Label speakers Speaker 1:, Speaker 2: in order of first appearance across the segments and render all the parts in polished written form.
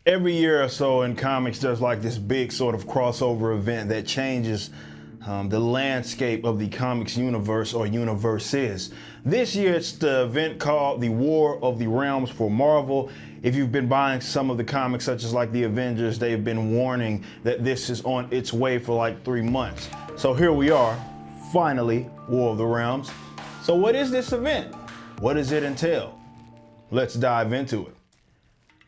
Speaker 1: Every year or so in comics, there's like this big sort of crossover event that changes the landscape of the comics universe or universes. This year, it's the event called the War of the Realms for Marvel. If you've been buying some of the comics, such as like the Avengers, they've been warning that this is on its way for like 3 months. So here we are, finally, War of the Realms. So what is this event? What does it entail? Let's dive into it.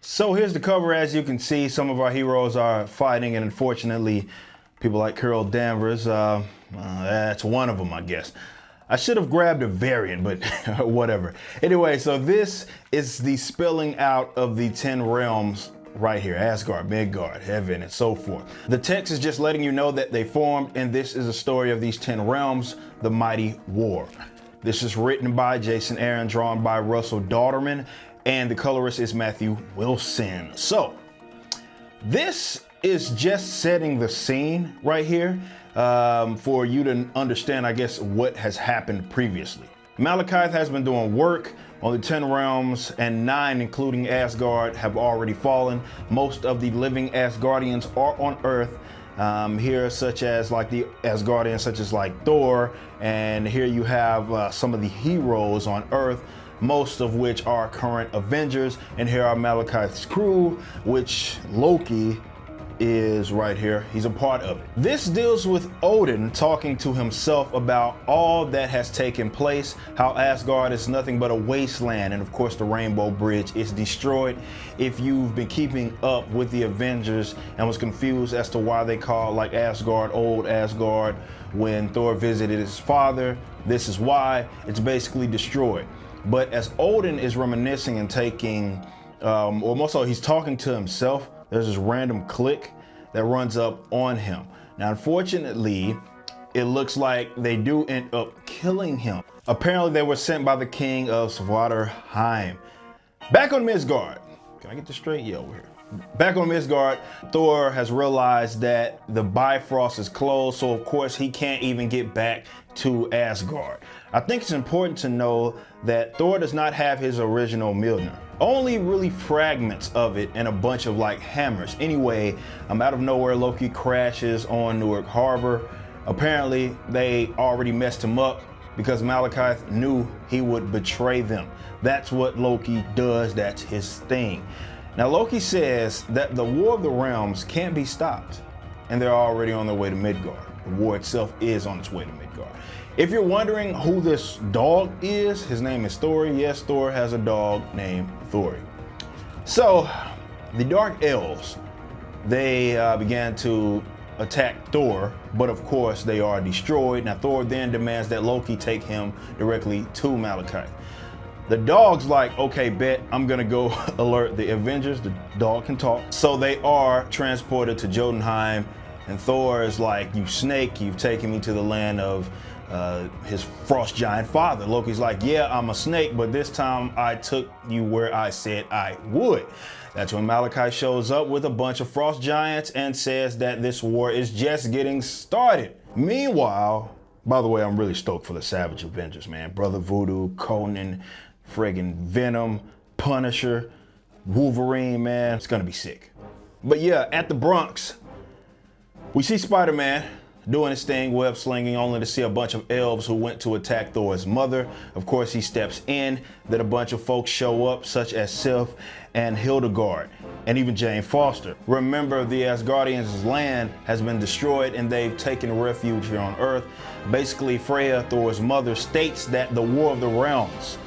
Speaker 1: So here's the cover. As you can see, some of our heroes are fighting, and unfortunately, people like Carol Danvers, that's one of them, I guess. I should have grabbed a variant, but whatever. Anyway, so this is the spelling out of the 10 realms right here: Asgard, Midgard, Heaven, and so forth. The text is just letting you know that they formed, and this is a story of these 10 realms, the mighty war. This is written by Jason Aaron, drawn by Russell Dauterman, and the colorist is Matthew Wilson. So this is just setting the scene right here for you to understand, I guess, what has happened previously. Malekith has been doing work on the 10 realms, and 9, including Asgard, have already fallen. Most of the living Asgardians are on Earth. Here, such as like the Asgardians, such as like Thor, and here you have some of the heroes on Earth, most of which are current Avengers, and here are Malekith's crew, which Loki is right here. He's a part of it. This deals with Odin talking to himself about all that has taken place, how Asgard is nothing but a wasteland, and of course the Rainbow Bridge is destroyed. If you've been keeping up with the Avengers and was confused as to why they call like Asgard old Asgard when Thor visited his father, this is why. It's basically destroyed. But as Odin is reminiscing and taking, or more so, he's talking to himself, there's this random click that runs up on him. Now, unfortunately, it looks like they do end up killing him. Apparently, they were sent by the king of Svartalfheim. Back on Midgard. Can I get this straight? Yeah, over here. Back on Midgard, Thor has realized that the Bifrost is closed, so of course he can't even get back to Asgard. I think it's important to know that Thor does not have his original Mjolnir. Only really fragments of it and a bunch of like hammers. Anyway, out of nowhere, Loki crashes on Newark Harbor. Apparently, they already messed him up because Malekith knew he would betray them. That's what Loki does. That's his thing. Now, Loki says that the War of the Realms can't be stopped, and they're already on their way to Midgard. The war itself is on its way to Midgard. If you're wondering who this dog is, his name is Thori. Yes, Thor has a dog named Thori. So, the Dark Elves, they began to attack Thor, but of course they are destroyed. Now, Thor then demands that Loki take him directly to Malekith. The dog's like, okay, bet, I'm gonna go alert the Avengers. The dog can talk. So they are transported to Jotunheim, and Thor is like, you snake, you've taken me to the land of his frost giant father. Loki's like, yeah, I'm a snake, but this time I took you where I said I would. That's when Malekith shows up with a bunch of frost giants and says that this war is just getting started. Meanwhile, by the way, I'm really stoked for the Savage Avengers, man. Brother Voodoo, Conan, friggin' Venom, Punisher, Wolverine, man. It's gonna be sick. But yeah, at the Bronx, we see Spider-Man doing his thing, web slinging, only to see a bunch of elves who went to attack Thor's mother. Of course, he steps in, then a bunch of folks show up, such as Sif and Hildegard, and even Jane Foster. Remember, the Asgardians' land has been destroyed and they've taken refuge here on Earth. Basically, Freya, Thor's mother, states that the War of the Realms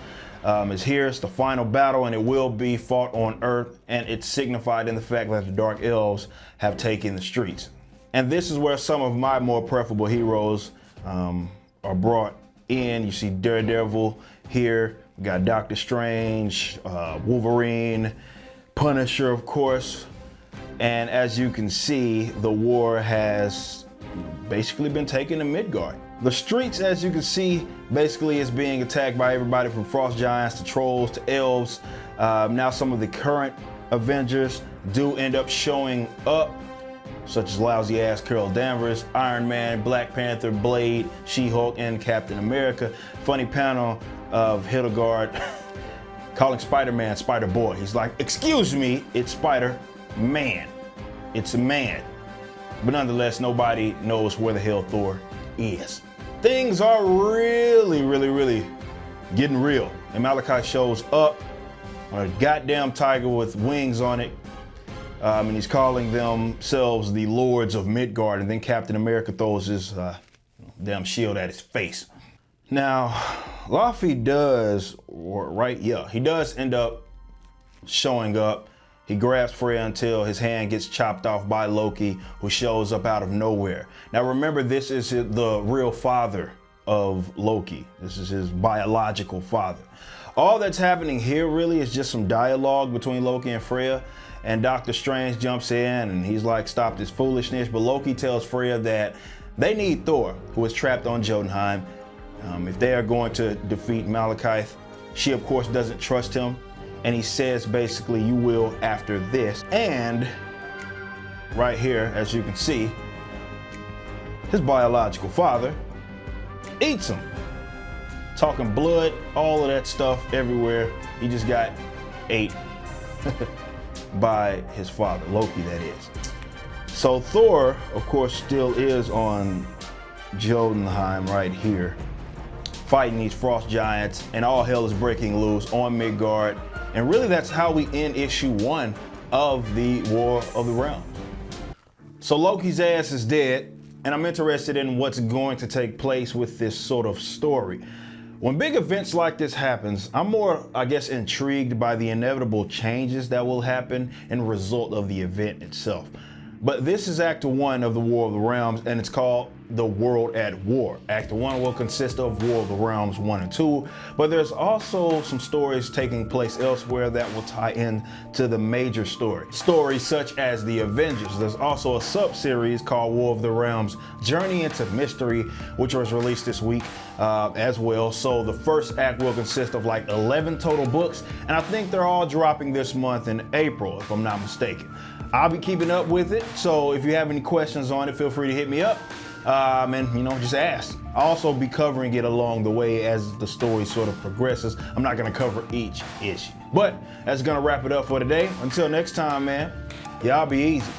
Speaker 1: is here. It's the final battle, and it will be fought on Earth, and it's signified in the fact that the Dark Elves have taken the streets. And this is where some of my more preferable heroes are brought in. You see Daredevil here. We got Doctor Strange, Wolverine, Punisher, of course. And as you can see, the war has basically been taken to Midgard. The streets, as you can see, basically is being attacked by everybody from frost giants to trolls to elves. Now some of the current Avengers do end up showing up, such as lousy ass Carol Danvers, Iron Man, Black Panther, Blade, She-Hulk, and Captain America. Funny panel of Hildegard calling Spider-Man Spider-Boy. He's like, excuse me, it's Spider man. It's a man. But nonetheless, nobody knows where the hell Thor is. Things are really getting real. And Malachi shows up on a goddamn tiger with wings on it. And he's calling themselves the Lords of Midgard. And then Captain America throws his damn shield at his face. Now, Loki does, he does end up showing up. He grabs Freya until his hand gets chopped off by Loki, who shows up out of nowhere. Now remember, this is the real father of Loki. This is his biological father. All that's happening here really is just some dialogue between Loki and Freya, and Doctor Strange jumps in and he's like, stop this foolishness. But Loki tells Freya that they need Thor, who is trapped on Jotunheim, if they are going to defeat Malekith. She of course doesn't trust him. And he says basically, you will after this. And right here, as you can see, his biological father eats him. Talking blood, all of that stuff everywhere. He just got ate by his father, Loki, that is. So Thor, of course, still is on Jotunheim right here, fighting these frost giants, and all hell is breaking loose on Midgard. And really, that's how we end issue 1 of the War of the Realms. So Loki's ass is dead, and I'm interested in what's going to take place with this sort of story. When big events like this happens, I'm more, I guess, intrigued by the inevitable changes that will happen in result of the event itself. But this is Act 1 of the War of the Realms, and it's called The World at War. Act 1 will consist of War of the Realms 1 and 2, but there's also some stories taking place elsewhere that will tie in to the major story. Stories such as the Avengers. There's also a sub-series called War of the Realms Journey into Mystery, which was released this week as well. So the first act will consist of like 11 total books, and I think they're all dropping this month in April, if I'm not mistaken. I'll be keeping up with it, so if you have any questions on it, feel free to hit me up. And just ask. I'll also be covering it along the way as the story sort of progresses. I'm not gonna cover each issue. But that's gonna wrap it up for today. Until next time, man, y'all be easy.